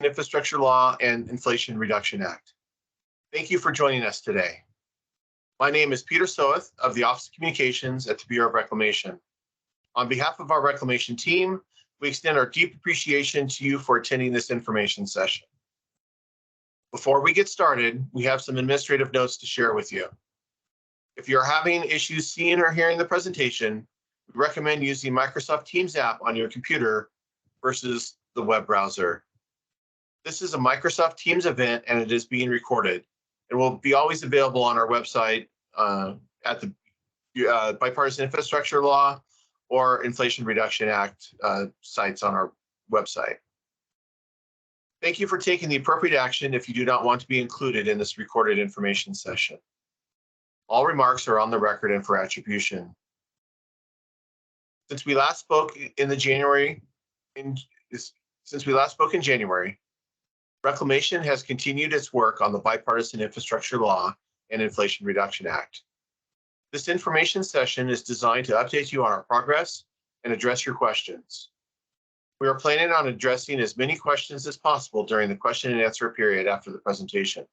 Infrastructure Law and Inflation Reduction Act. Thank you for joining us today. My name is Peter Soeth of the Office of Communications at the Bureau of Reclamation. On behalf of our Reclamation team, we extend our deep appreciation to you for attending this information session. Before we get started, we have some administrative notes to share with you. If you're having issues seeing or hearing the presentation, we recommend using Microsoft Teams app on your computer versus the web browser. This is a Microsoft Teams event and it is being recorded. It will be always available on our website at the Bipartisan Infrastructure Law or Inflation Reduction Act sites on our website. Thank you for taking the appropriate action if you do not want to be included in this recorded information session. All remarks are on the record and for attribution. Since we last spoke in January, Reclamation has continued its work on the Bipartisan Infrastructure Law and Inflation Reduction Act. This information session is designed to update you on our progress and address your questions. We are planning on addressing as many questions as possible during the question and answer period after the presentation.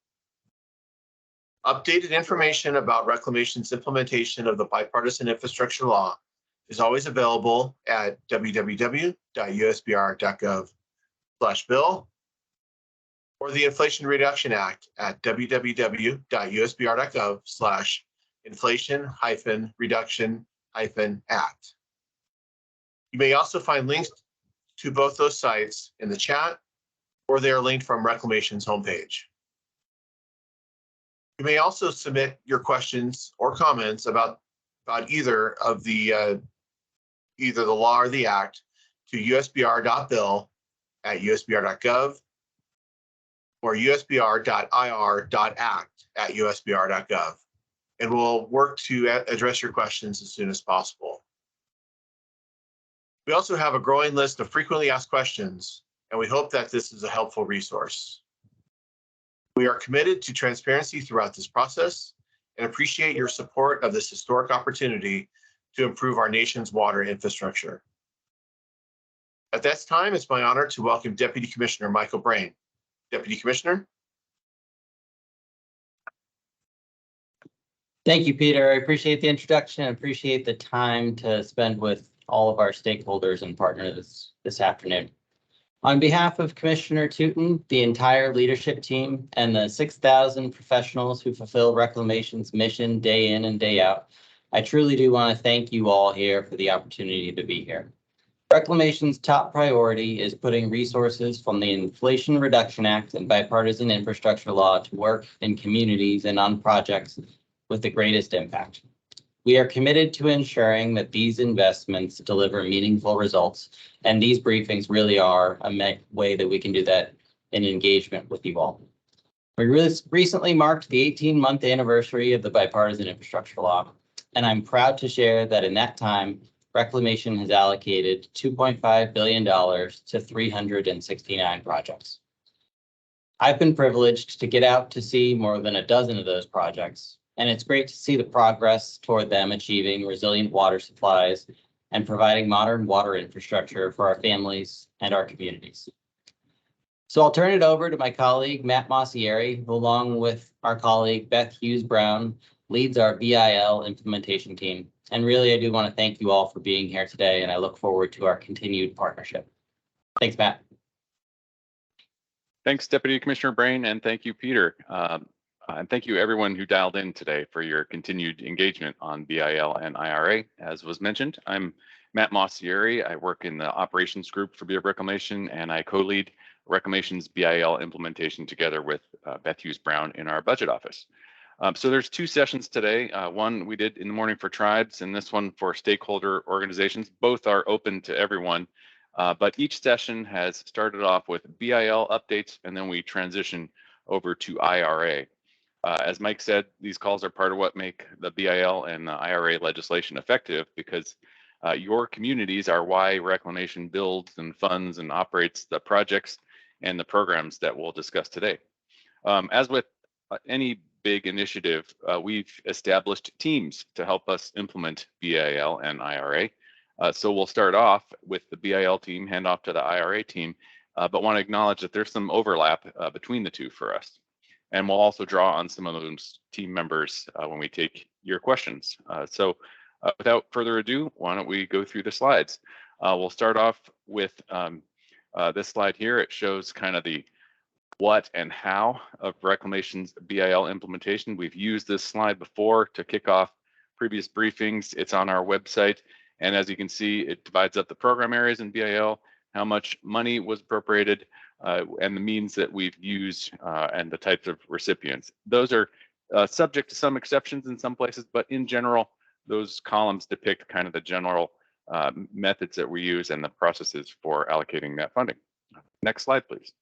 Updated information about Reclamation's implementation of the Bipartisan Infrastructure Law is always available at www.usbr.gov/bill or the Inflation Reduction Act at www.usbr.gov/inflation-reduction-act. You may also find links to both those sites in the chat, or they are linked from Reclamation's homepage. You may also submit your questions or comments about either the law or the act to usbr.bill@usbr.gov or usbr.ir.act@usbr.gov, and we'll work to address your questions as soon as possible. We also have a growing list of frequently asked questions, and we hope that this is a helpful resource. We are committed to transparency throughout this process and appreciate your support of this historic opportunity to improve our nation's water infrastructure. At this time, it's my honor to welcome Deputy Commissioner Michael Brain. Deputy Commissioner. Thank you, Peter. I appreciate the introduction. I appreciate the time to spend with all of our stakeholders and partners this afternoon. On behalf of Commissioner Tootin, the entire leadership team, and the 6,000 professionals who fulfill Reclamation's mission day in and day out, I truly do want to thank you all here for the opportunity to be here. Reclamation's top priority is putting resources from the Inflation Reduction Act and Bipartisan Infrastructure Law to work in communities and on projects with the greatest impact. We are committed to ensuring that these investments deliver meaningful results, and these briefings really are a way that we can do that in engagement with you all. We recently marked the 18-month anniversary of the Bipartisan Infrastructure Law, and I'm proud to share that in that time, Reclamation has allocated $2.5 billion to 369 projects. I've been privileged to get out to see more than a dozen of those projects, and it's great to see the progress toward them achieving resilient water supplies and providing modern water infrastructure for our families and our communities. So I'll turn it over to my colleague, Matt Mossieri, who along with our colleague, Beth Hughes-Brown, leads our BIL implementation team. And really, I do want to thank you all for being here today, and I look forward to our continued partnership. Thanks, Matt. Thanks, Deputy Commissioner Brain, and thank you, Peter. And thank you everyone who dialed in today for your continued engagement on BIL and IRA. As was mentioned, I'm Matt Mossieri. I work in the operations group for Bureau of Reclamation, and I co-lead Reclamation's BIL implementation together with Beth Hughes-Brown in our budget office. So there's two sessions today. One we did in the morning for tribes and this one for stakeholder organizations. Both are open to everyone, but each session has started off with BIL updates and then we transition over to IRA. As Mike said, these calls are part of what make the BIL and the IRA legislation effective because your communities are why Reclamation builds and funds and operates the projects and the programs that we'll discuss today. As with any big initiative, we've established teams to help us implement BIL and IRA. So we'll start off with the BIL team, hand off to the IRA team, but want to acknowledge that there's some overlap between the two for us. And we'll also draw on some of those team members when we take your questions. So without further ado, why don't we go through the slides? We'll start off with this slide here. It shows kind of the what and how of Reclamation's BIL implementation. We've used this slide before to kick off previous briefings. It's on our website. And as you can see, it divides up the program areas in BIL, how much money was appropriated, and the means that we've used and the types of recipients. Those are subject to some exceptions in some places, but in general, those columns depict kind of the general methods that we use and the processes for allocating that funding. Next slide, please.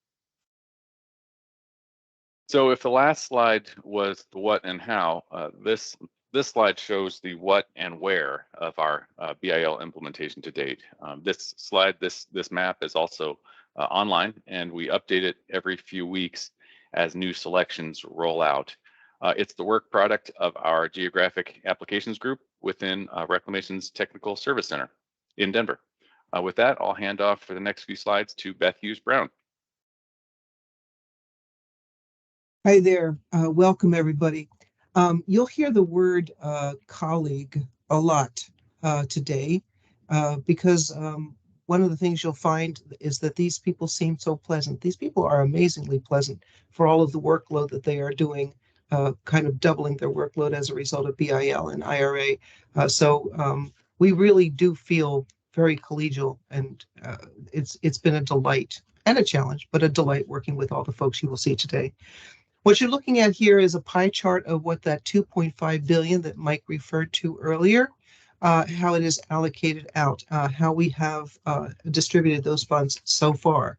So if the last slide was the what and how, this slide shows the what and where of our BIL implementation to date. This slide, this map is also online, and we update it every few weeks as new selections roll out. It's the work product of our Geographic Applications Group within Reclamation's Technical Service Center in Denver. With that, I'll hand off for the next few slides to Beth Hughes-Brown. Hi there. Welcome, everybody. You'll hear the word colleague a lot today because one of the things you'll find is that these people seem so pleasant. These people are amazingly pleasant for all of the workload that they are doing, kind of doubling their workload as a result of BIL and IRA. So we really do feel very collegial, and it's been a delight and a challenge, but a delight working with all the folks you will see today. What you're looking at here is a pie chart of what that 2.5 billion that Mike referred to earlier, how it is allocated out, how we have distributed those funds so far.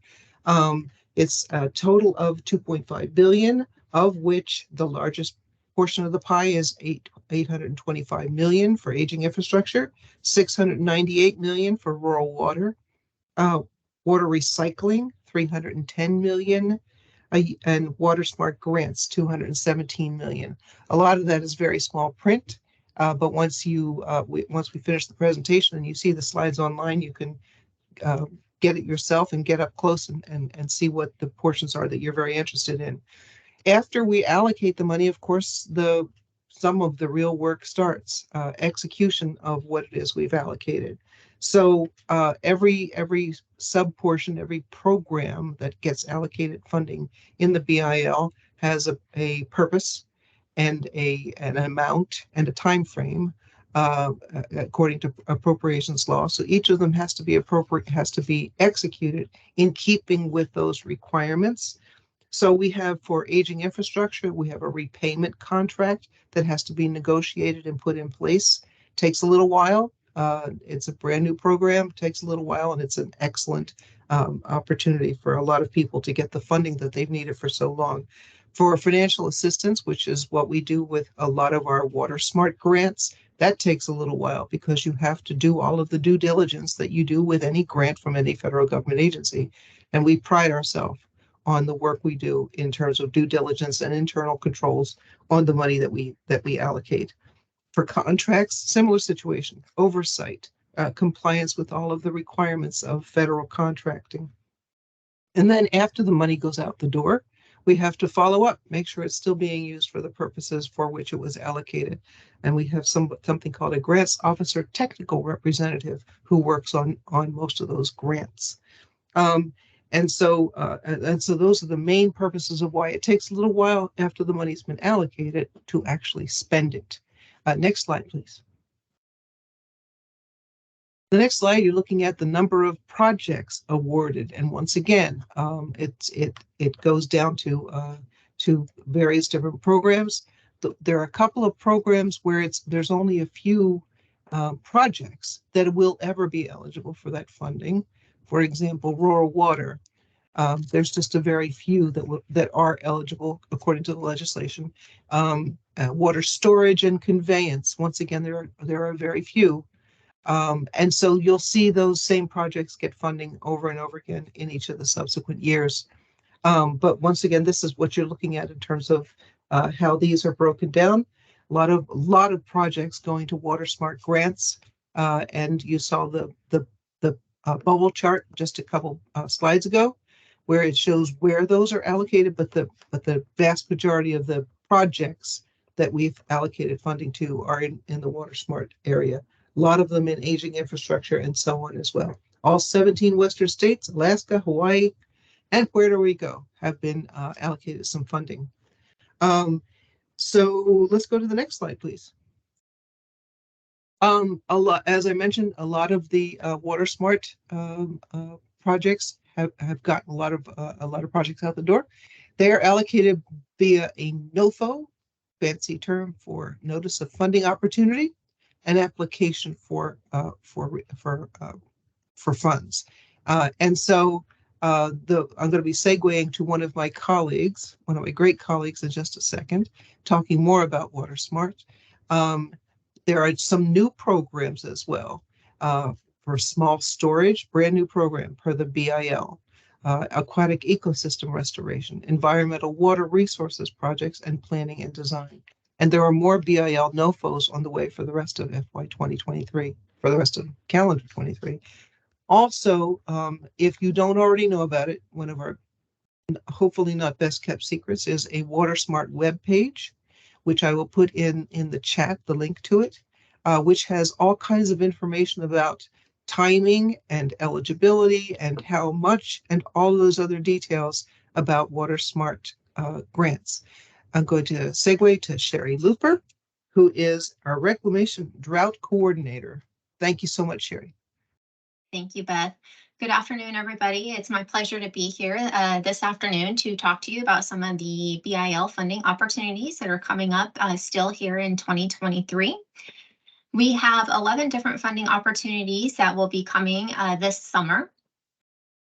It's a total of 2.5 billion, of which the largest portion of the pie is 825 million for aging infrastructure, 698 million for rural water, water recycling, 310 million, and water smart grants, 217 million. A lot of that is very small print, but once we finish the presentation and you see the slides online, you can get it yourself and get up close and see what the portions are that you're very interested in. After we allocate the money, of course, some of the real work starts, execution of what it is we've allocated. So every sub-portion, every program that gets allocated funding in the BIL has a purpose and an amount and a time frame according to appropriations law. So each of them has to be appropriate, has to be executed in keeping with those requirements. So we have for aging infrastructure, we have a repayment contract that has to be negotiated and put in place. Takes a little while. It's a brand new program, takes a little while, and it's an excellent opportunity for a lot of people to get the funding that they've needed for so long. For financial assistance, which is what we do with a lot of our water smart grants, that takes a little while because you have to do all of the due diligence that you do with any grant from any federal government agency. And we pride ourselves on the work we do in terms of due diligence and internal controls on the money that we allocate. For contracts, similar situation, oversight, compliance with all of the requirements of federal contracting. And then after the money goes out the door, we have to follow up, make sure it's still being used for the purposes for which it was allocated. And we have something called a grants officer technical representative who works on most of those grants. And so those are the main purposes of why it takes a little while after the money's been allocated to actually spend it. Next slide, please. The next slide, you're looking at the number of projects awarded, and once again, it goes down to various different programs. There are a couple of programs where there's only a few projects that will ever be eligible for that funding. For example, rural water. There's just a very few that are eligible according to the legislation. Water storage and conveyance. Once again, there are very few. And so you'll see those same projects get funding over and over again in each of the subsequent years. But once again, this is what you're looking at in terms of how these are broken down. A lot of projects going to water smart grants, and you saw the bubble chart just a couple slides ago. where it shows where those are allocated, but the vast majority of the projects that we've allocated funding to are in the water smart area. A lot of them in aging infrastructure and so on as well. All 17 Western states, Alaska, Hawaii, and Puerto Rico have been allocated some funding. So let's go to the next slide, please. As I mentioned, a lot of the water smart projects have gotten a lot of projects out the door. They are allocated via a NOFO, fancy term for Notice of Funding Opportunity, an application for funds. And so I'm going to be segueing to one of my great colleagues in just a second, talking more about Water Smart. There are some new programs as well for small storage, brand new program per the BIL, aquatic ecosystem restoration, environmental water resources projects, and planning and design. And there are more BIL NOFOs on the way for the rest of FY 2023, for the rest of calendar 23. Also, if you don't already know about it, one of our hopefully not best kept secrets is a Water Smart web page, which I will put in the chat, the link to it, which has all kinds of information about timing and eligibility and how much and all those other details about Water Smart grants. I'm going to segue to Sherry Looper, who is our Reclamation Drought Coordinator. Thank you so much, Sherry. Thank you, Beth. Good afternoon, everybody. It's my pleasure to be here this afternoon to talk to you about some of the BIL funding opportunities that are coming up still here in 2023. We have 11 different funding opportunities that will be coming this summer.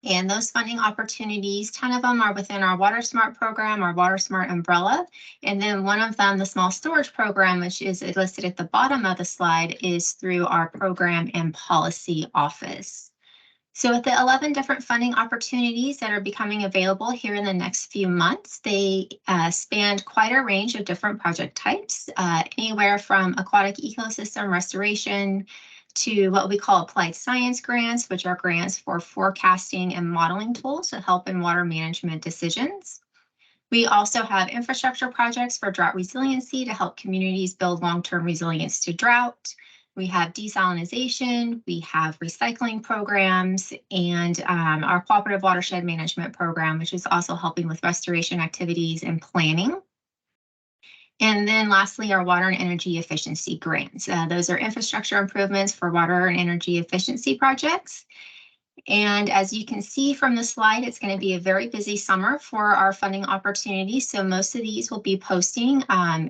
And those funding opportunities, 10 of them are within our Water Smart program, our Water Smart umbrella. And then one of them, the small storage program, which is listed at the bottom of the slide, is through our program and policy office. So with the 11 different funding opportunities that are becoming available here in the next few months, they span quite a range of different project types, anywhere from aquatic ecosystem restoration to what we call applied science grants, which are grants for forecasting and modeling tools to help in water management decisions. We also have infrastructure projects for drought resiliency to help communities build long-term resilience to drought. We have desalination, we have recycling programs, and our cooperative watershed management program, which is also helping with restoration activities and planning. And then lastly, our water and energy efficiency grants. Those are infrastructure improvements for water and energy efficiency projects. And as you can see from the slide, it's going to be a very busy summer for our funding opportunities. So most of these will be posting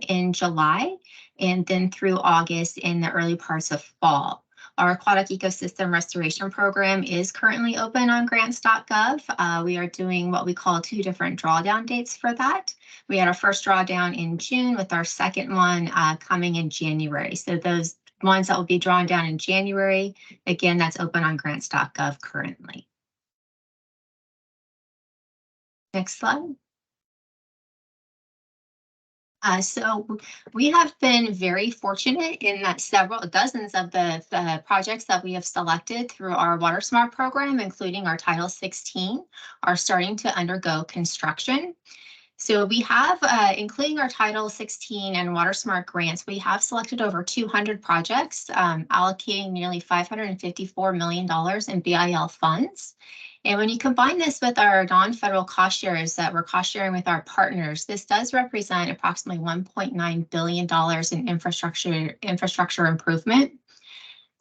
in July and then through August in the early parts of fall. Our aquatic ecosystem restoration program is currently open on grants.gov. We are doing what we call 2 different drawdown dates for that. We had our first drawdown in June with our second one coming in January. So those ones that will be drawn down in January, again, that's open on grants.gov currently. Next slide. So we have been very fortunate in that several dozens of the projects that we have selected through our Water Smart program, including our Title 16, are starting to undergo construction. So we have, including our Title 16 and Water Smart grants, we have selected over 200 projects, allocating nearly $554 million in BIL funds. And when you combine this with our non-federal cost shares that we're cost sharing with our partners, this does represent approximately $1.9 billion in infrastructure improvement.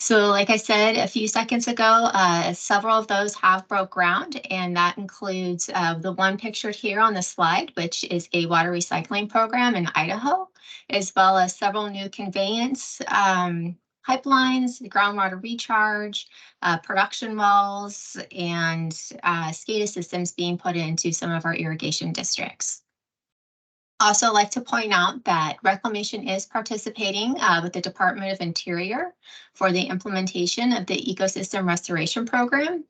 So like I said a few seconds ago, several of those have broke ground, and that includes the one pictured here on the slide, which is a water recycling program in Idaho, as well as several new conveyance pipelines, groundwater recharge, production wells, and SCADA systems being put into some of our irrigation districts. Also like to point out that Reclamation is participating with the Department of Interior for the implementation of the Ecosystem Restoration Program.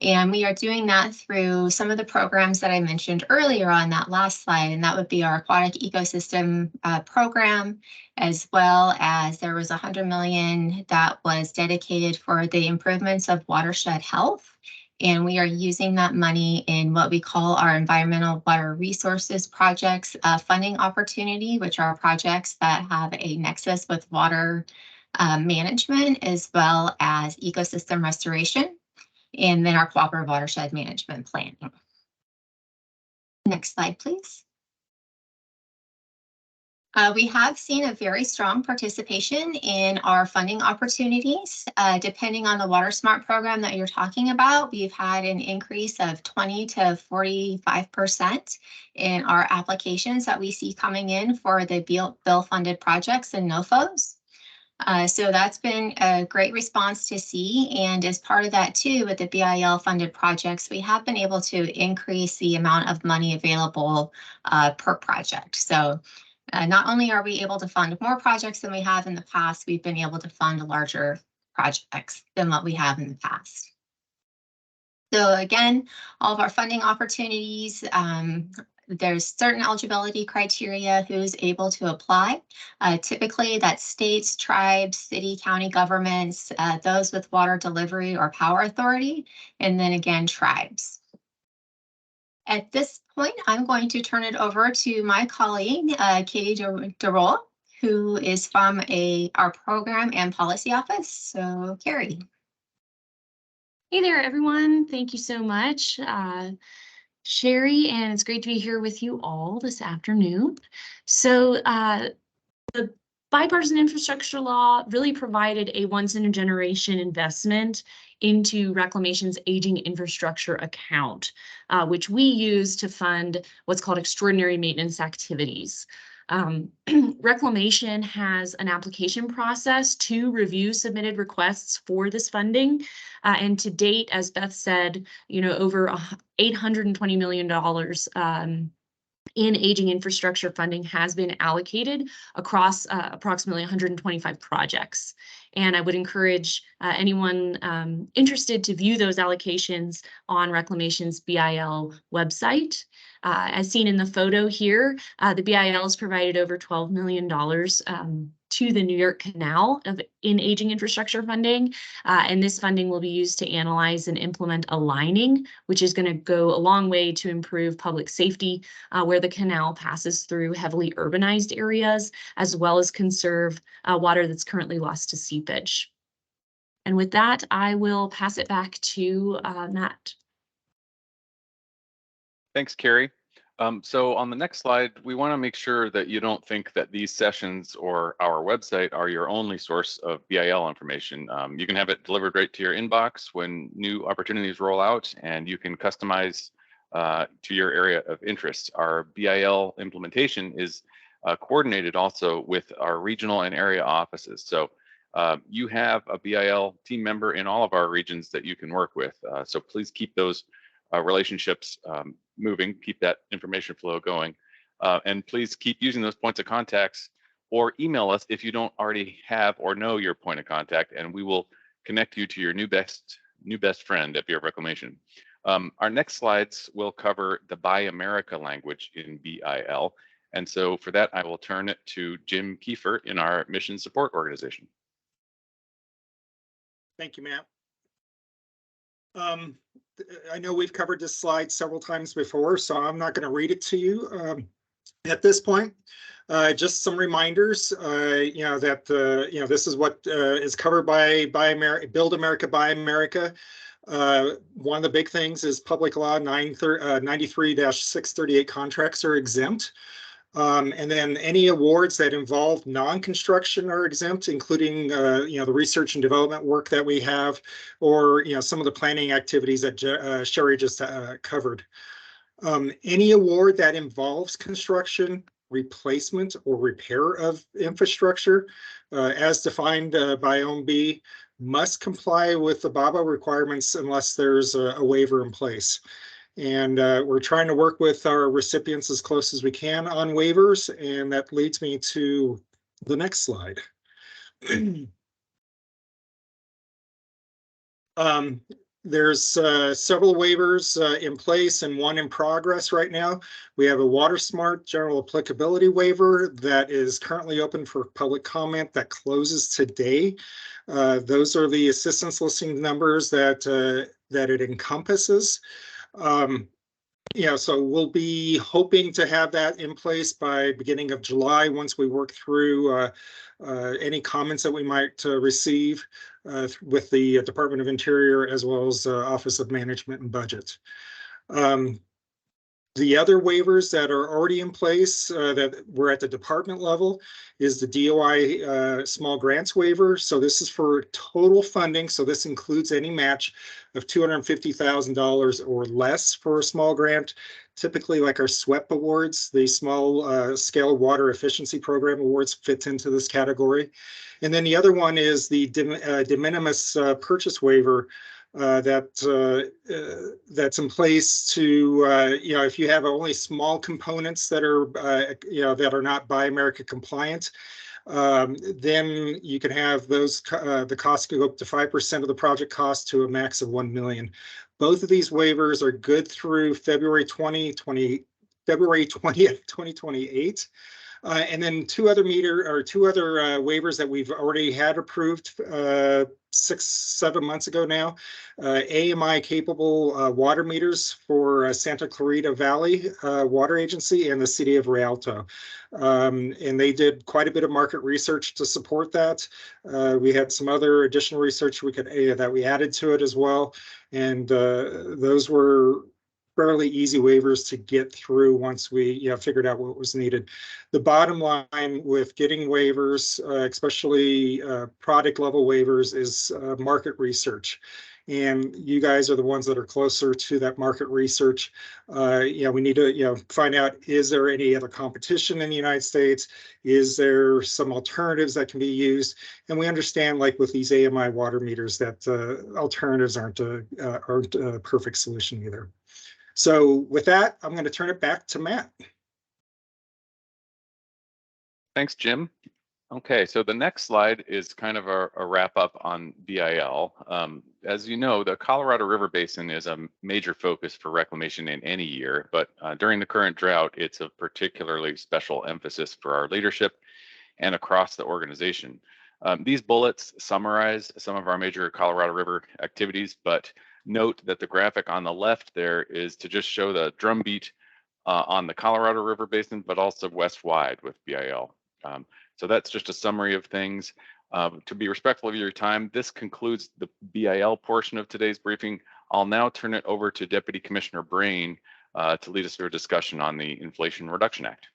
And we are doing that through some of the programs that I mentioned earlier on that last slide, and that would be our aquatic ecosystem program, as well as there was $100 million that was dedicated for the improvements of watershed health And we are using that money in what we call our environmental water resources projects funding opportunity, which are projects that have a nexus with water management as well as ecosystem restoration, and then our cooperative watershed management plan. Next slide, please. We have seen a very strong participation in our funding opportunities. Depending on the Water Smart program that you're talking about, we've had an increase of 20 to 45% in our applications that we see coming in for the bill funded projects and NOFOs. So that's been a great response to see. And as part of that too, with the BIL funded projects, we have been able to increase the amount of money available per project. So not only are we able to fund more projects than we have in the past, we've been able to fund larger projects than what we have in the past. So again, all of our funding opportunities, there's certain eligibility criteria who's able to apply. Typically that's states, tribes, city, county governments, those with water delivery or power authority, and then again, tribes. At this point, I'm going to turn it over to my colleague, Katie Drought, who is from our program and policy office. So Carrie. Hey there, everyone. Thank you so much, Sherry, and it's great to be here with you all this afternoon. So the bipartisan infrastructure law really provided a once-in-a-generation investment into Reclamation's aging infrastructure account, which we use to fund what's called extraordinary maintenance activities. Reclamation has an application process to review submitted requests for this funding. And to date, as Beth said, over $820 million in aging infrastructure funding has been allocated across approximately 125 projects. And I would encourage anyone interested to view those allocations on Reclamation's BIL website. As seen in the photo here, the BIL has provided over $12 million to the New York Canal in aging infrastructure funding. And this funding will be used to analyze and implement a lining, which is going to go a long way to improve public safety where the canal passes through heavily urbanized areas, as well as conserve water that's currently lost to seepage. And with that, I will pass it back to Matt. Thanks, Carrie. So on the next slide, we want to make sure that you don't think that these sessions or our website are your only source of BIL information. You can have it delivered right to your inbox when new opportunities roll out, and you can customize to your area of interest. Our BIL implementation is coordinated also with our regional and area offices. So you have a BIL team member in all of our regions that you can work with. So please keep those relationships moving, keep that information flow going, and please keep using those points of contacts, or email us if you don't already have or know your point of contact, and we will connect you to your new best friend at Bureau of Reclamation. Our next slides will cover the Buy America language in BIL, and so for that I will turn it to Jim Kiefer in our mission support organization. Thank you, Matt. I know we've covered this slide several times before, so I'm not going to read it to you at this point. Just some reminders, that this is what is covered by Build America, Buy America. One of the big things is Public Law 93-638 contracts are exempt. And then any awards that involve non-construction are exempt, including the research and development work that we have, or some of the planning activities that Sherry just covered. Any award that involves construction, replacement, or repair of infrastructure, as defined by OMB, must comply with the BABA requirements unless there's a waiver in place. And we're trying to work with our recipients as close as we can on waivers, and that leads me to the next slide. There's several waivers in place and one in progress right now. We have a Water Smart general applicability waiver that is currently open for public comment that closes today. Those are the assistance listing numbers that that it encompasses. So we'll be hoping to have that in place by beginning of July once we work through any comments that we might receive with the Department of Interior as well as Office of Management and Budget. The other waivers that are already in place that were at the department level is the DOI small grants waiver. So this is for total funding. So this includes any match of $250,000 or less for a small grant. Typically, like our SWEP awards, the small scale water efficiency program awards fits into this category. And then the other one is the de minimis purchase waiver that's in place to if you have only small components that are that are not Buy America compliant, then you can have those the cost could go up to 5% of the project cost to a max of $1 million. Both of these waivers are good through February 20th, 2028. And then two other waivers that we've already had approved 6-7 months ago now. AMI capable water meters for Santa Clarita Valley Water Agency and the City of Rialto. And they did quite a bit of market research to support that. We had some other additional research that we added to it as well. And those were fairly easy waivers to get through once we figured out what was needed. The bottom line with getting waivers, especially product level waivers, is market research. And you guys are the ones that are closer to that market research. We need to find out, is there any other competition in the United States? Is there some alternatives that can be used? And we understand, like with these AMI water meters, that alternatives aren't a perfect solution either. So with that, I'm going to turn it back to Matt. Thanks, Jim. Okay, so the next slide is kind of a wrap up on BIL. As you know, the Colorado River Basin is a major focus for reclamation in any year, but during the current drought, it's of particularly special emphasis for our leadership and across the organization. These bullets summarize some of our major Colorado River activities, but note that the graphic on the left there is to just show the drumbeat on the Colorado River Basin, but also west-wide with BIL. So that's just a summary of things. To be respectful of your time, this concludes the BIL portion of today's briefing. I'll now turn it over to Deputy Commissioner Brain to lead us through a discussion on the Inflation Reduction Act.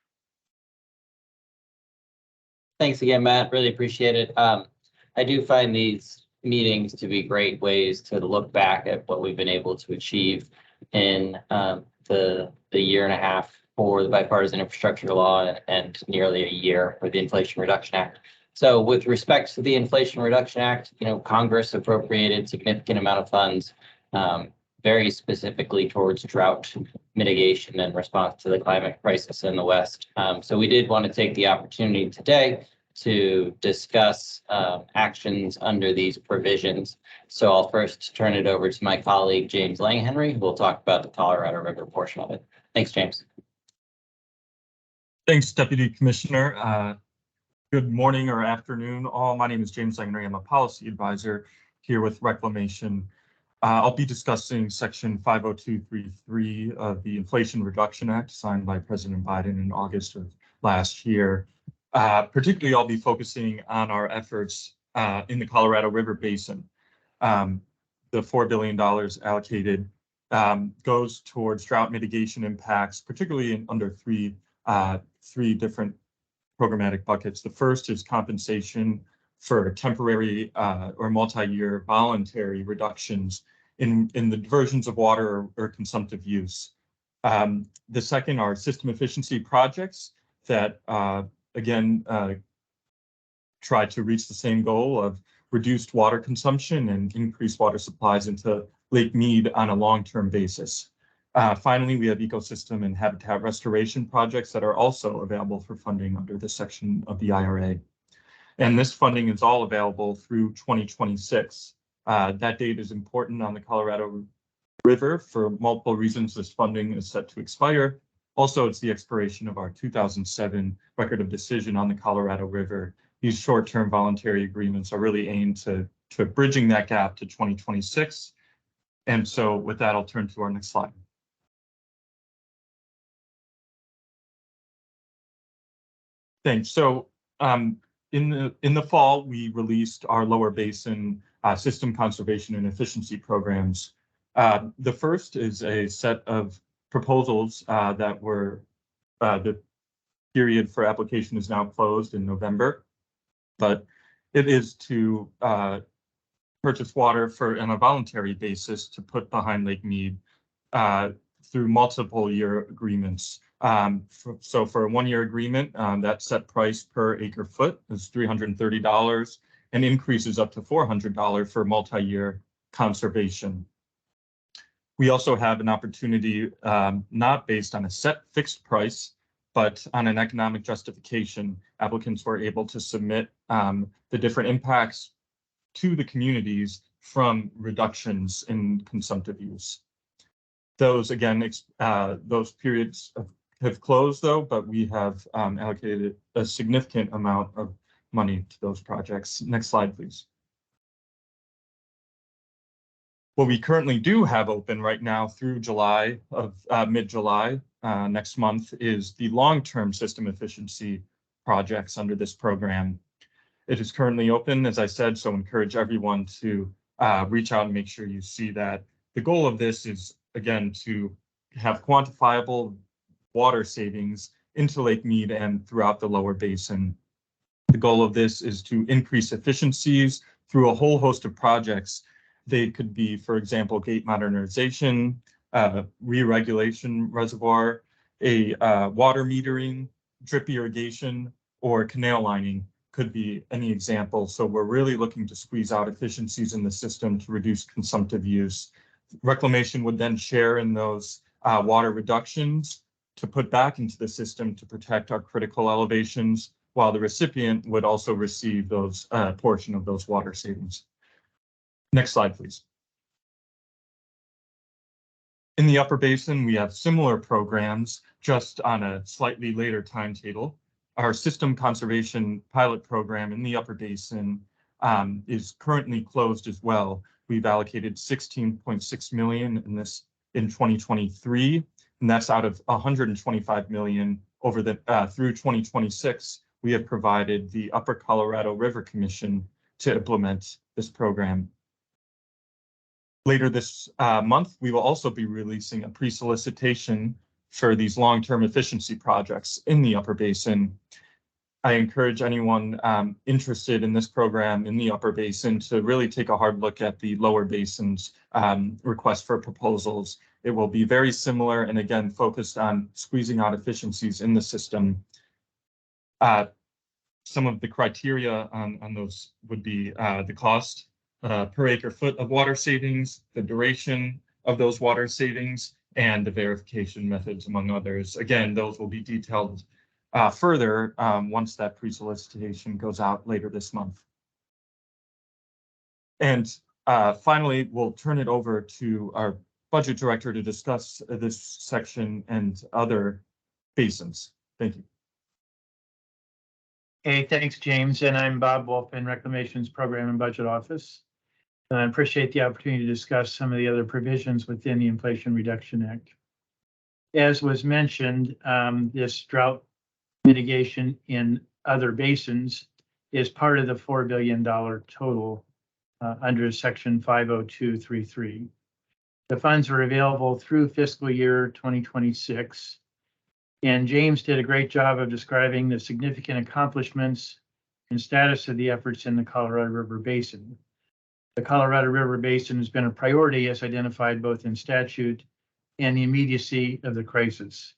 Thanks again, Matt. Really appreciate it. I do find these meetings to be great ways to look back at what we've been able to achieve in the year and a half for the Bipartisan Infrastructure Law and nearly a year for the Inflation Reduction Act. So with respect to the Inflation Reduction Act, Congress appropriated significant amount of funds very specifically towards drought mitigation and response to the climate crisis in the West. So we did want to take the opportunity today to discuss actions under these provisions. So I'll first turn it over to my colleague, James Langhenry, who will talk about the Colorado River portion of it. Thanks, James. Thanks, Deputy Commissioner. Good morning or afternoon, all. My name is James Langhenry. I'm a policy advisor here with Reclamation. I'll be discussing Section 50233 of the Inflation Reduction Act signed by President Biden in August of last year. Particularly, I'll be focusing on our efforts in the Colorado River Basin. The $4 billion allocated goes towards drought mitigation impacts, particularly under three different programmatic buckets. The first is compensation for temporary or multi-year voluntary reductions in the diversions of water or consumptive use. The second are system efficiency projects that again, try to reach the same goal of reduced water consumption and increased water supplies into Lake Mead on a long-term basis. Finally, we have ecosystem and habitat restoration projects that are also available for funding under this section of the IRA. And this funding is all available through 2026. That date is important on the Colorado River for multiple reasons. This funding is set to expire. Also, it's the expiration of our 2007 record of decision on the Colorado River. These short-term voluntary agreements are really aimed to bridging that gap to 2026. And so with that, I'll turn to our next slide. Thanks. So in the fall, we released our lower basin system conservation and efficiency programs. The first is a set of proposals that were the period for application is now closed in November, but it is to purchase water on a voluntary basis to put behind Lake Mead through multiple year agreements. So for a 1-year agreement, that set price per acre foot is $330 and increases up to $400 for multi-year conservation. We also have an opportunity not based on a set fixed price, but on an economic justification. Applicants were able to submit the different impacts to the communities from reductions in consumptive use. Those, again, those periods have closed though, but we have allocated a significant amount of money to those projects. Next slide, please. What we currently do have open right now through July of mid-July next month is the long-term system efficiency projects under this program. It is currently open, as I said, so encourage everyone to reach out and make sure you see that. The goal of this is, again, to have quantifiable water savings into Lake Mead and throughout the lower basin. The goal of this is to increase efficiencies through a whole host of projects. They could be, for example, gate modernization, re-regulation reservoir, a water metering, drip irrigation, or canal lining could be any example. So we're really looking to squeeze out efficiencies in the system to reduce consumptive use. Reclamation would then share in those water reductions to put back into the system to protect our critical elevations, while the recipient would also receive those portion of those water savings. Next slide, please. In the upper basin, we have similar programs, just on a slightly later timetable. Our system conservation pilot program in the upper basin is currently closed as well. We've allocated $16.6 million in this in 2023, and that's out of $125 million over the through 2026. We have provided the Upper Colorado River Commission to implement this program. Later this month, we will also be releasing a pre-solicitation for these long-term efficiency projects in the upper basin. I encourage anyone interested in this program in the upper basin to really take a hard look at the lower basin's request for proposals. It will be very similar and again focused on squeezing out efficiencies in the system. Some of the criteria on those would be the cost per acre foot of water savings, the duration of those water savings, and the verification methods, among others. Again, those will be detailed further once that pre-solicitation goes out later this month. And finally, we'll turn it over to our budget director to discuss this section and other basins. Thank you. Hey, thanks, James. And I'm Bob Wolf in Reclamation's Program and Budget Office. And I appreciate the opportunity to discuss some of the other provisions within the Inflation Reduction Act. As was mentioned, this drought mitigation in other basins is part of the $4 billion total under Section 50233. The funds are available through fiscal year 2026. And James did a great job of describing the significant accomplishments and status of the efforts in the Colorado River Basin. The Colorado River Basin has been a priority as identified both in statute and the immediacy of the crisis.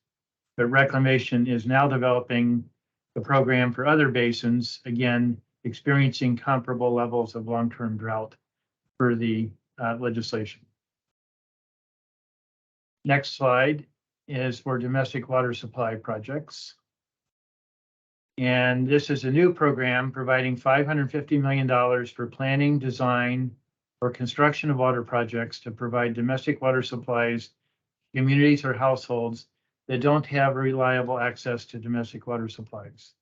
But Reclamation is now developing the program for other basins, again, experiencing comparable levels of long-term drought for the legislation. Next slide is for domestic water supply projects. And this is a new program providing $550 million for planning, design, or construction of water projects to provide domestic water supplies to communities or households that don't have reliable access to domestic water supplies.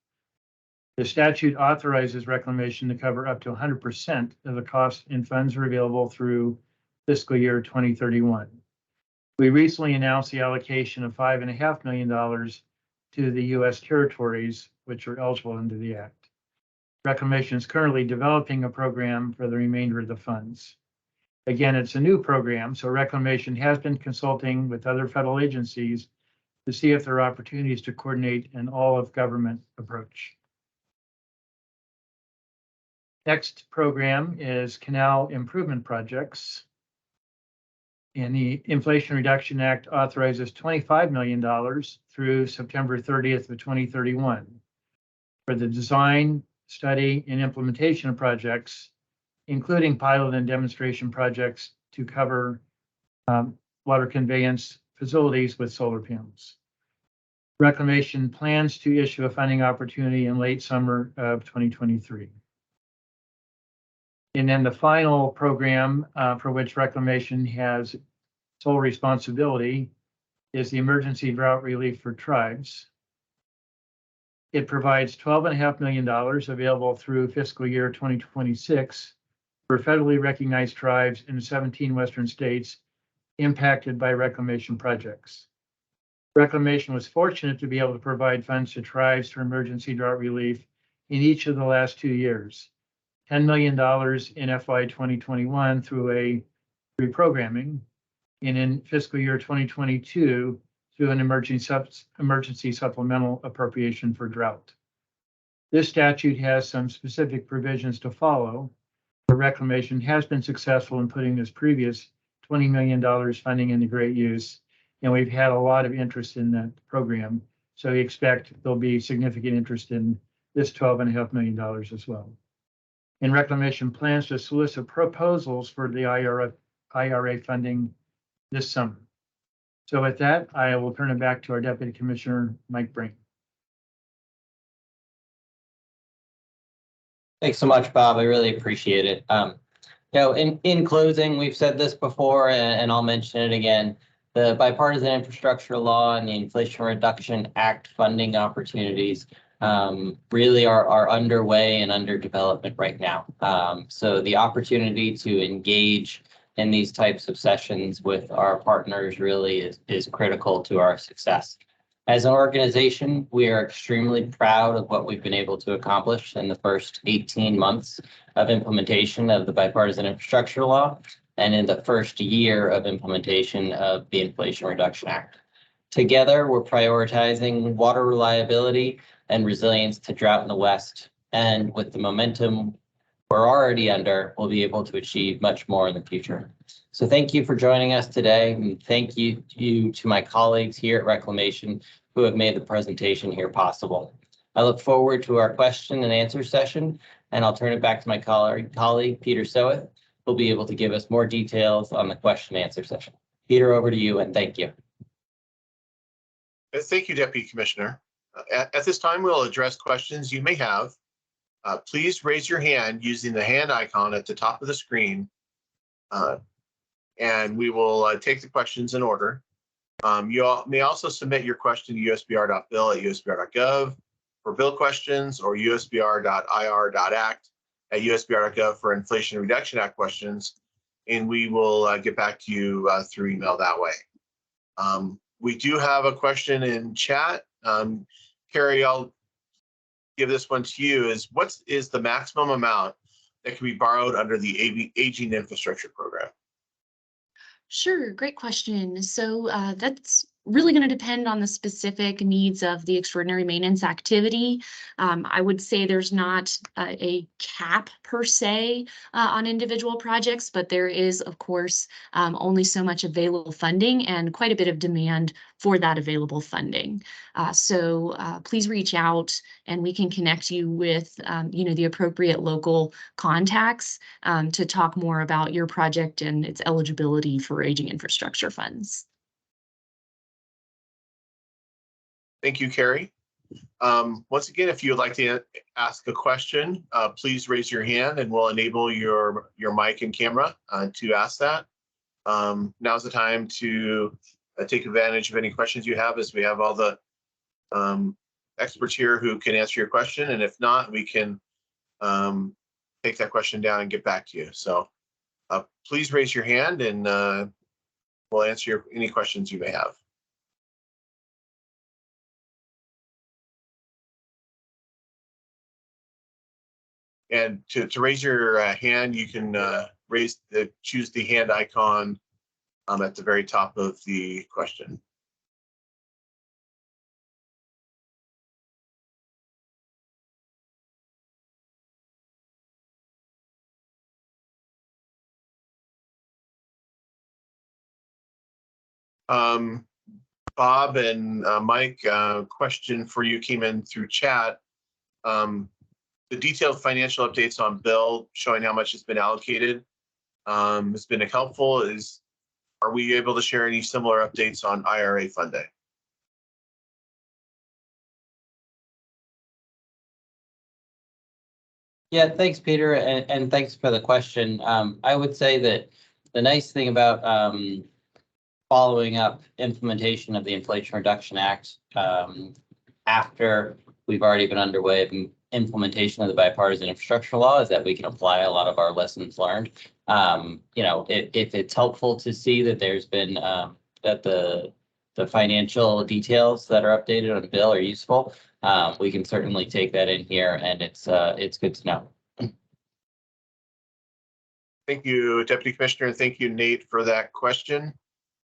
The statute authorizes Reclamation to cover up to 100% of the cost, and funds are available through fiscal year 2031. We recently announced the allocation of $5.5 million to the U.S. territories, which are eligible under the Act. Reclamation is currently developing a program for the remainder of the funds. Again, it's a new program, so Reclamation has been consulting with other federal agencies to see if there are opportunities to coordinate an all-of-government approach. Next program is canal improvement projects. And the Inflation Reduction Act authorizes $25 million through September 30th of 2031 for the design, study, and implementation of projects, including pilot and demonstration projects to cover water conveyance facilities with solar panels. Reclamation plans to issue a funding opportunity in late summer of 2023. And then the final program for which Reclamation has sole responsibility is the Emergency Drought Relief for Tribes. It provides $12.5 million available through fiscal year 2026 for federally recognized tribes in 17 Western states impacted by reclamation projects. Reclamation was fortunate to be able to provide funds to tribes for emergency drought relief in each of the last 2 years. $10 million in FY 2021 through a reprogramming, and in fiscal year 2022 through an emergency supplemental appropriation for drought. This statute has some specific provisions to follow. The Reclamation has been successful in putting this previous $20 million funding into great use, and we've had a lot of interest in that program. So we expect there'll be significant interest in this $12.5 million as well. And Reclamation plans to solicit proposals for the IRA funding this summer. So with that, I will turn it back to our Deputy Commissioner, Mike Breen. Thanks so much, Bob. I really appreciate it. In closing, we've said this before, and I'll mention it again. The Bipartisan Infrastructure Law and the Inflation Reduction Act funding opportunities really are underway and under development right now. So the opportunity to engage in these types of sessions with our partners really is critical to our success. As an organization, we are extremely proud of what we've been able to accomplish in the first 18 months of implementation of the Bipartisan Infrastructure Law and in the first year of implementation of the Inflation Reduction Act. Together, we're prioritizing water reliability and resilience to drought in the West. And with the momentum we're already under, we'll be able to achieve much more in the future. So thank you for joining us today. And thank you to my colleagues here at Reclamation who have made the presentation here possible. I look forward to our question and answer session, and I'll turn it back to my colleague, Peter Soeth, who'll be able to give us more details on the question and answer session. Peter, over to you, and thank you. Thank you, Deputy Commissioner. At this time, we'll address questions you may have. Please raise your hand using the hand icon at the top of the screen, and we will take the questions in order. You may also submit your question to usbr.bill@usbr.gov for bill questions, or usbr.ir.act@usbr.gov for Inflation Reduction Act questions, and we will get back to you through email that way. We do have a question in chat. Carrie, I'll give this one to you. What is the maximum amount that can be borrowed under the Aging Infrastructure Program? Sure, great question. So that's really going to depend on the specific needs of the extraordinary maintenance activity. I would say there's not a cap per se on individual projects, but there is, of course, only so much available funding and quite a bit of demand for that available funding. So please reach out and we can connect you with the appropriate local contacts to talk more about your project and its eligibility for aging infrastructure funds. Thank you, Carrie. Once again, if you would like to ask a question, please raise your hand and we'll enable your mic and camera to ask that. Now's the time to take advantage of any questions you have, as we have all the experts here who can answer your question. And if not, we can take that question down and get back to you. So please raise your hand and we'll answer any questions you may have. And to raise your hand, you can choose the hand icon at the very top of the question. Bob and Mike, question for you came in through chat. The detailed financial updates on bill showing how much has been allocated has been helpful. Are we able to share any similar updates on IRA funding? Yeah, thanks, Peter, and thanks for the question. I would say that the nice thing about following up implementation of the Inflation Reduction Act after we've already been underway of implementation of the bipartisan infrastructure law is that we can apply a lot of our lessons learned. If it's helpful to see that there's been that the financial details that are updated on the bill are useful, we can certainly take that in here, and it's good to know. Thank you, Deputy Commissioner, and thank you, Nate, for that question.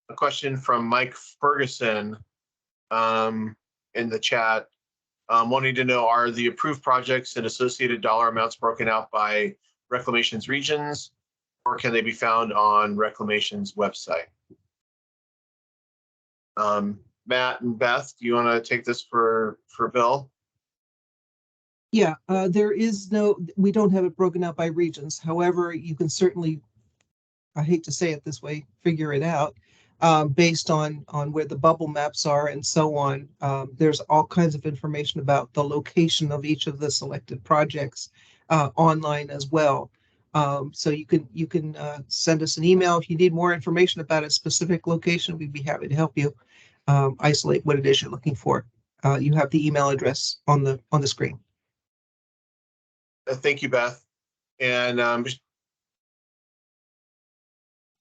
A question from Mike Ferguson in the chat, wanting to know, are the approved projects and associated dollar amounts broken out by Reclamation's regions, or can they be found on Reclamation's website? Matt and Beth, do you want to take this for Bill? Yeah, we don't have it broken out by regions. However, you can certainly, I hate to say it this way, figure it out based on where the bubble maps are and so on. There's all kinds of information about the location of each of the selected projects online as well. So you can send us an email if you need more information about a specific location. We'd be happy to help you isolate what it is you're looking for. You have the email address on the screen. Thank you, Beth. And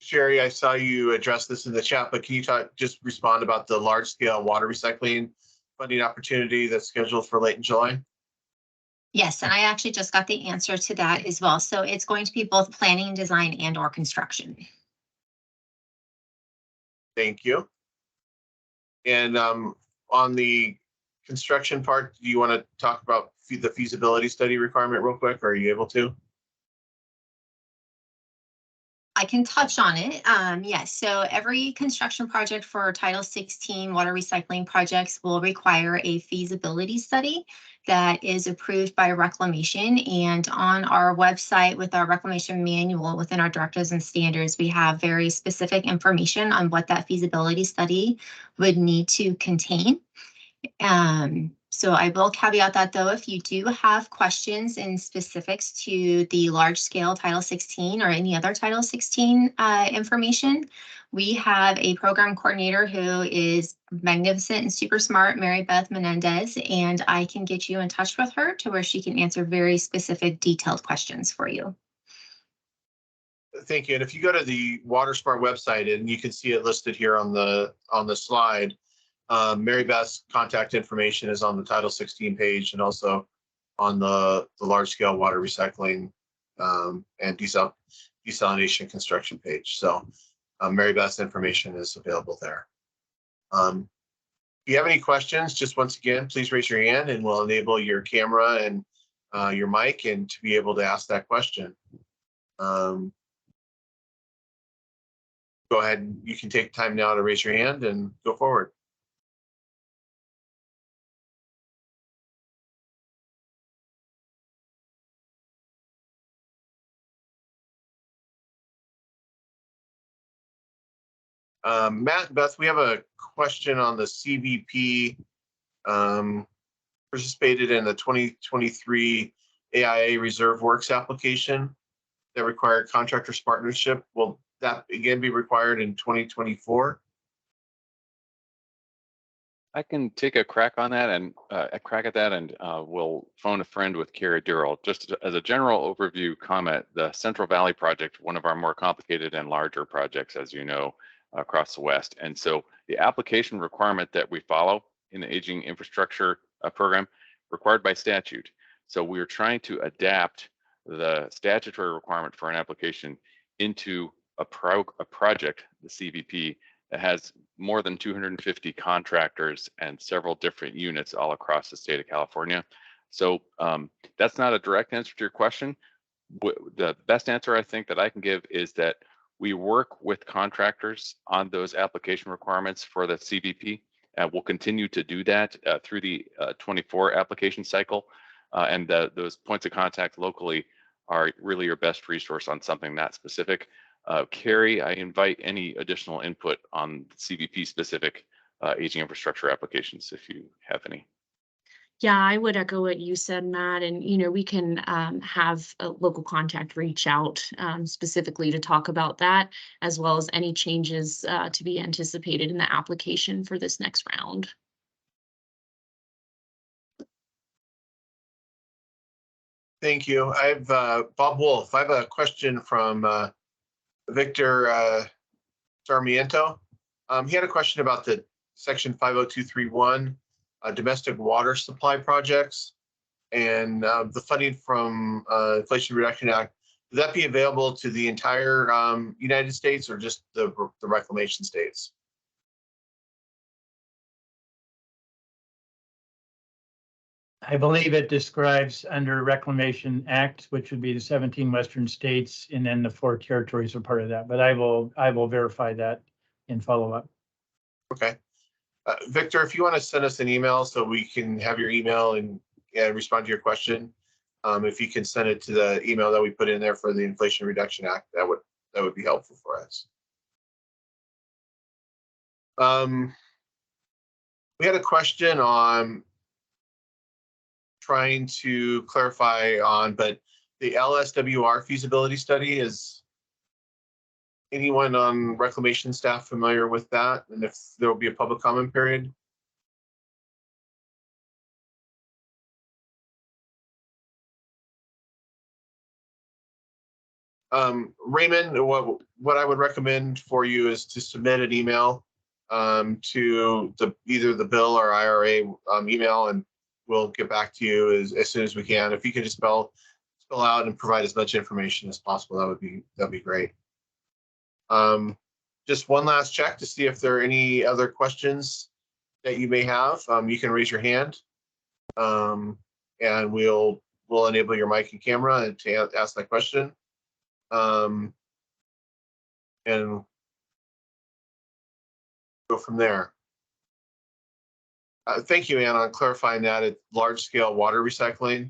Sherry, I saw you address this in the chat, but can you just respond about the large-scale water recycling funding opportunity that's scheduled for late in July? Yes, and I actually just got the answer to that as well. So it's going to be both planning, design, and/or construction. Thank you. And on the construction part, do you want to talk about the feasibility study requirement real quick? Are you able to? I can touch on it. Yes, so every construction project for Title 16 water recycling projects will require a feasibility study that is approved by Reclamation. And on our website with our Reclamation manual within our directives and standards, we have very specific information on what that feasibility study would need to contain. So I will caveat that, though, if you do have questions in specifics to the large scale Title 16 or any other Title 16 information, we have a program coordinator who is magnificent and super smart, Mary Beth Menendez, and I can get you in touch with her to where she can answer very specific, detailed questions for you. Thank you. And if you go to the WaterSmart website, and you can see it listed here on the slide, Mary Beth's contact information is on the Title 16 page and also on the large-scale water recycling and desalination construction page. So Mary Beth's information is available there. If you have any questions, just once again, please raise your hand and we'll enable your camera and your mic and to be able to ask that question. Go ahead, you can take time now to raise your hand and go forward. Matt and Beth, we have a question on the CBP participated in the 2023 AIA Reserve Works application that required contractors partnership. Will that again be required in 2024? I can take a crack on that and we'll phone a friend with Kara Durrell. Just as a general overview comment, the Central Valley project, one of our more complicated and larger projects, as you know, across the West. And so the application requirement that we follow in the aging infrastructure program required by statute. So we're trying to adapt the statutory requirement for an application into a project, the CVP, that has more than 250 contractors and several different units all across the state of California. So that's not a direct answer to your question. The best answer I think that I can give is that we work with contractors on those application requirements for the CVP, and we'll continue to do that through the 24 application cycle. And those points of contact locally are really your best resource on something that specific. Carrie, I invite any additional input on CVP specific aging infrastructure applications if you have any. Yeah, I would echo what you said, Matt, and we can have a local contact reach out specifically to talk about that, as well as any changes to be anticipated in the application for this next round. Thank you. I've Bob Wolf. I have a question from Victor Sarmiento. He had a question about the section 50231 domestic water supply projects and the funding from Inflation Reduction Act. Would that be available to the entire United States or just the reclamation states? I believe it describes under Reclamation Act, which would be the 17 Western states, and then the 4 territories are part of that. But I will verify that and follow up. Okay. Victor, if you want to send us an email so we can have your email and respond to your question, if you can send it to the email that we put in there for the Inflation Reduction Act, that would be helpful for us. We had a question on trying to clarify on, but the LSWR feasibility study, is anyone on reclamation staff familiar with that? And if there will be a public comment period? Raymond, what I would recommend for you is to submit an email to either the bill or IRA email, and we'll get back to you as soon as we can. If you could just spell out and provide as much information as possible, that'd be great. Just one last check to see if there are any other questions that you may have. You can raise your hand, and we'll enable your mic and camera to ask that question. And go from there. Thank you, Anna, on clarifying that at large-scale water recycling.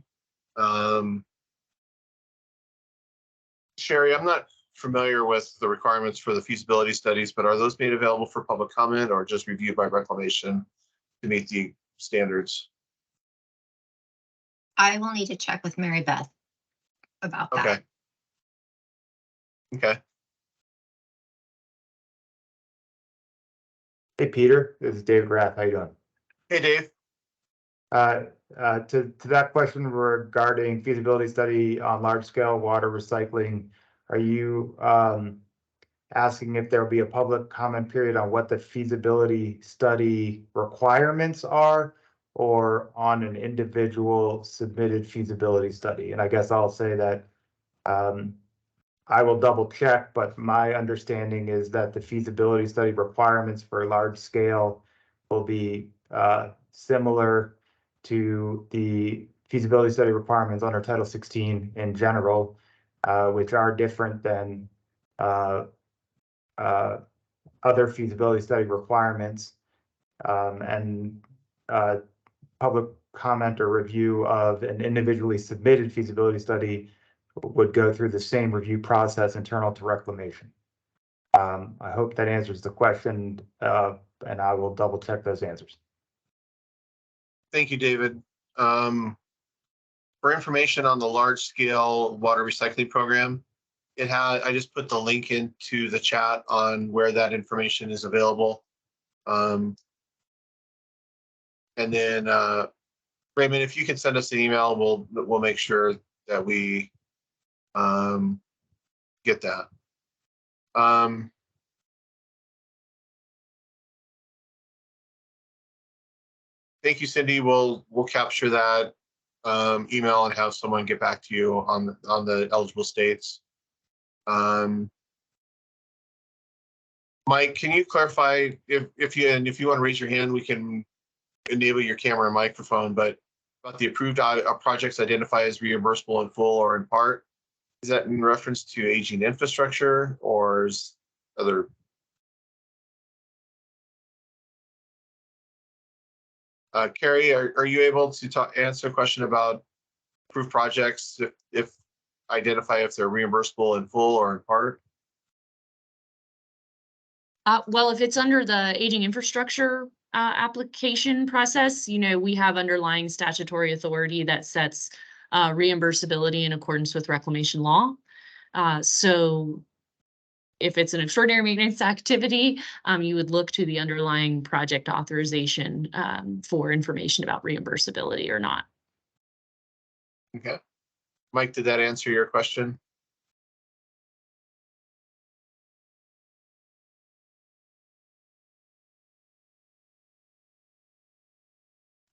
Sherry, I'm not familiar with the requirements for the feasibility studies, but are those made available for public comment or just reviewed by Reclamation to meet the standards? I will need to check with Mary Beth about that. Okay. Hey, Peter, this is David Rath. How you doing? Hey, Dave. To that question regarding feasibility study on large scale water recycling, are you asking if there will be a public comment period on what the feasibility study requirements are, or on an individual submitted feasibility study? And I guess I'll say that I will double check, but my understanding is that the feasibility study requirements for large scale will be similar to the feasibility study requirements under Title 16 in general, which are different than other feasibility study requirements, and public comment or review of an individually submitted feasibility study would go through the same review process internal to Reclamation. I hope that answers the question, and I will double check those answers. Thank you, David. For information on the large scale water recycling program, I just put the link into the chat on where that information is available. And then Raymond, if you can send us an email, we'll make sure that we get that. Thank you, Cindy. We'll capture that email and have someone get back to you on the eligible states. Mike, can you clarify if you want to raise your hand, we can enable your camera and microphone, but about the approved projects identified as reimbursable in full or in part, is that in reference to aging infrastructure or is other? Carrie, are you able to answer a question about approved projects if identify if they're reimbursable in full or in part? Well, if it's under the aging infrastructure application process, we have underlying statutory authority that sets reimbursability in accordance with reclamation law. So if it's an extraordinary maintenance activity, you would look to the underlying project authorization for information about reimbursability or not. Okay. Mike, did that answer your question?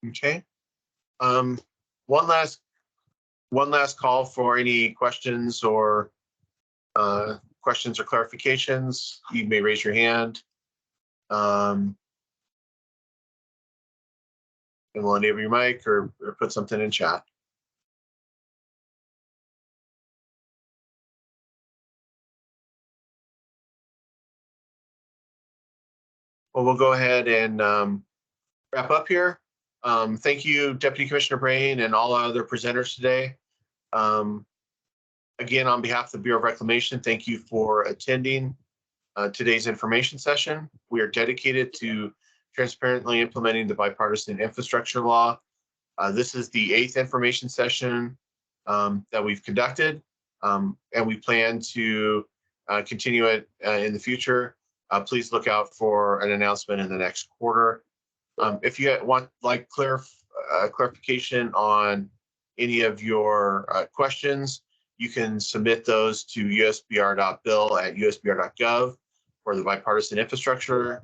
Okay. One last call for any questions or clarifications. You may raise your hand. And we'll enable your mic or put something in chat. Well, we'll go ahead and wrap up here. Thank you, Deputy Commissioner Brain and all other presenters today. Again, on behalf of the Bureau of Reclamation, thank you for attending today's information session. We are dedicated to transparently implementing the bipartisan infrastructure law. This is the 8th information session that we've conducted, and we plan to continue it in the future. Please look out for an announcement in the next quarter. If you want clarification on any of your questions, you can submit those to usbr.bill@usbr.gov for the bipartisan infrastructure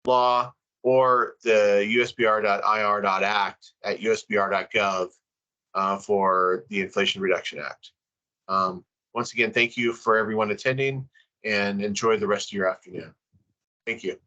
law, or the usbr.ir.act@usbr.gov for the Inflation Reduction Act. Once again, thank you for everyone attending and enjoy the rest of your afternoon. Thank you.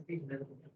Thank you.